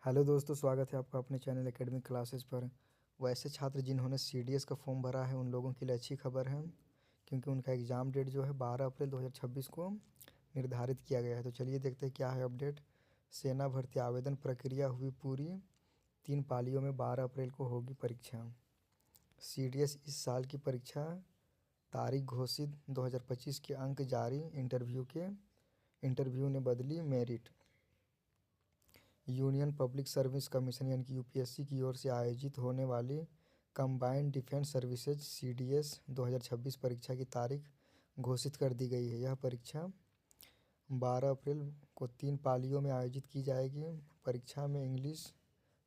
Hello दोस्तों, स्वागत है आपका अपने चैनल एकेडमिक क्लासेस पर। वैसे छात्र जिन्होंने सीडीएस का फॉर्म भरा है उन लोगों के लिए अच्छी खबर है, क्योंकि उनका एग्ज़ाम डेट जो है 12 अप्रैल 2026 को निर्धारित किया गया है। तो चलिए देखते हैं क्या है अपडेट। सेना भर्ती आवेदन प्रक्रिया हुई पूरी, 3 पालियों में 12 अप्रैल को होगी परीक्षा। सीडीएस इस साल की परीक्षा तारीख घोषित, 2025 के अंक जारी, इंटरव्यू ने बदली merit. Union public service commission यानी कि यूपीएससी की ओर से आयोजित होने वाली कंबाइंड डिफेंस सर्विसेज सीडीएस 2026 परीक्षा की तारीख घोषित कर दी गई है। यह परीक्षा 12 अप्रैल को 3 पालियों में आयोजित की जाएगी। परीक्षा में इंग्लिश,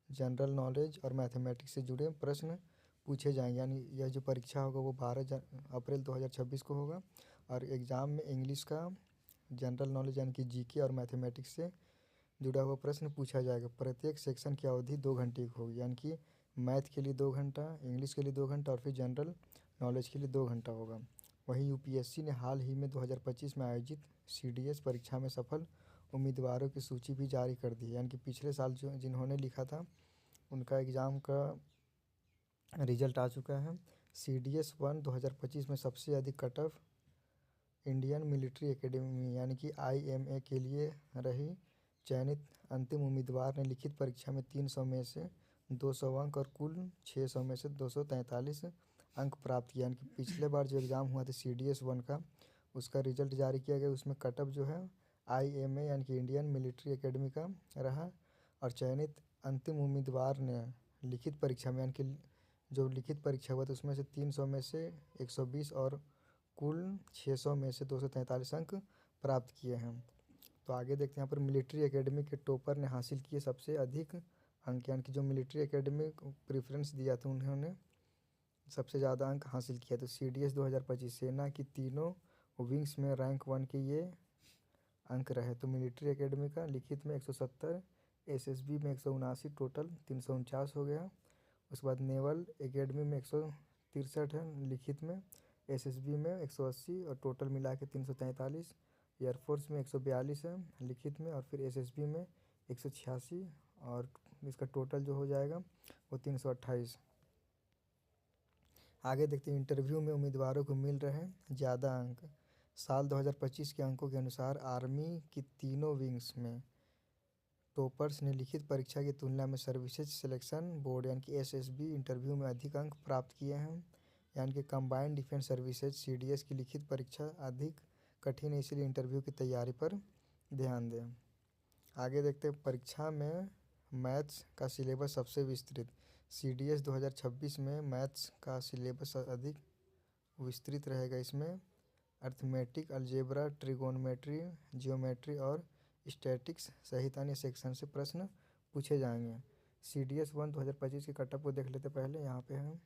जनरल नॉलेज और मैथमेटिक्स से जुड़े प्रश्न पूछे जाएंगे। यानी यह जो परीक्षा होगा वो 12 अप्रैल 2026 को होगा, और एग्ज़ाम में इंग्लिश का, जनरल नॉलेज यानी कि जीके और मैथमेटिक्स से जुड़ा हुआ प्रश्न पूछा जाएगा। प्रत्येक सेक्शन की अवधि 2 घंटे की होगी, यानी कि मैथ के लिए 2 घंटा, इंग्लिश के लिए 2 घंटा और फिर जनरल नॉलेज के लिए 2 घंटा होगा। वहीं यूपीएससी ने हाल ही में 2025 में आयोजित सीडीएस परीक्षा में सफल उम्मीदवारों की सूची भी जारी कर दी है। यानी कि पिछले साल जो जिन्होंने लिखा था उनका एग्ज़ाम का रिजल्ट आ चुका है। सीडीएस 1 2025 में सबसे अधिक cut off Indian military academy यानी कि आईएमए के लिए रही। चयनित अंतिम उम्मीदवार ने लिखित परीक्षा में 300 में से 200 अंक और कुल 600 में से 243 अंक प्राप्त किया। यानी कि पिछले बार जो एग्ज़ाम हुआ था सीडीएस 1 का, उसका रिजल्ट जारी किया गया। उसमें कट ऑफ जो है आईएमए यानी कि इंडियन मिलिट्री एकेडमी का रहा, और चयनित अंतिम उम्मीदवार ने लिखित परीक्षा में, यानी कि जो लिखित परीक्षा हुआ था उसमें से 300 में से 120 और कुल 600 में से 243 अंक प्राप्त किए हैं। तो आगे देखते हैं यहाँ पर मिलिट्री एकेडमी के टॉपर ने हासिल किए सबसे अधिक अंक, यानी कि जो मिलिट्री एकेडमी को प्रेफरेंस दिया था उन्होंने सबसे ज़्यादा अंक हासिल किया। तो सीडीएस 2025 सेना की तीनों विंग्स में रैंक 1 के ये अंक रहे। तो मिलिट्री एकेडमी का लिखित में 170, एसएसबी में 179, टोटल 349 हो गया। उसके बाद नेवल एकेडमी में 163 है लिखित में, एसएसबी में 180 और टोटल मिला के 343। एयरफोर्स में 142 है लिखित में, और फिर एसएसबी में 186, और इसका टोटल जो हो जाएगा वो 328। आगे देखते हैं इंटरव्यू में उम्मीदवारों को मिल रहे हैं ज़्यादा अंक। साल 2025 के अंकों के अनुसार आर्मी की तीनों विंग्स में टॉपर्स ने लिखित परीक्षा की तुलना में सर्विसेज सिलेक्शन बोर्ड यानी कि एसएसबी इंटरव्यू में अधिक अंक प्राप्त किए हैं। यानी कि कंबाइंड डिफेंस सर्विसेज सीडीएस की लिखित परीक्षा अधिक कठिन है, इसलिए इंटरव्यू की तैयारी पर ध्यान दें। आगे देखते हैं परीक्षा में मैथ्स का सिलेबस सबसे विस्तृत। सीडीएस 2026 में मैथ्स का सिलेबस अधिक विस्तृत रहेगा। इसमें अर्थमेटिक, अलजेब्रा, ट्रिगोनोमेट्री, जियोमेट्री और स्टैटिक्स सहित अन्य सेक्शन से प्रश्न पूछे जाएंगे। सीडीएस 1 2025 के कटअप को देख लेते पहले। यहाँ पे है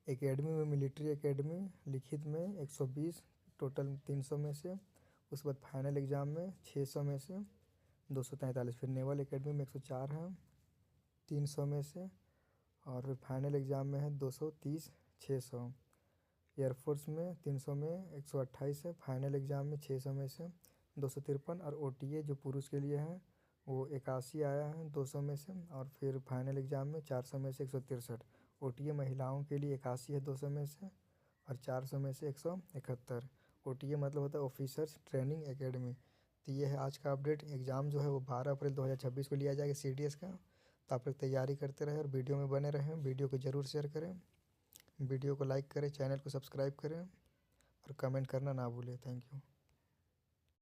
एकेडमी में मिलिट्री एकेडमी लिखित में 120, टोटल 300 में से। उसके बाद फाइनल एग्ज़ाम में 600 में से 243। फिर नेवल एकेडमी में 104 है 300 में से, और फिर फाइनल एग्ज़ाम में है 230 600। एयरफोर्स में 300 में 128 है, फाइनल एग्ज़ाम में 600 में से 253, और ओटीए जो पुरुष के लिए है वो 81 आया है 200 में से, और फिर फाइनल एग्ज़ाम में 400 में से 163। ओटीए महिलाओं के लिए 81 है 200 में से, और 400 में से 171। ओटीए मतलब होता है ऑफिसर्स ट्रेनिंग एकेडमी। तो ये है आज का अपडेट। एग्ज़ाम जो है वो 12 अप्रैल 2026 को लिया जाएगा सीडीएस का। तो आप लोग तैयारी करते रहें और वीडियो में बने रहें। वीडियो को ज़रूर शेयर करें, वीडियो को लाइक करें, चैनल को सब्सक्राइब करें और कमेंट करना ना भूलें। Thank you.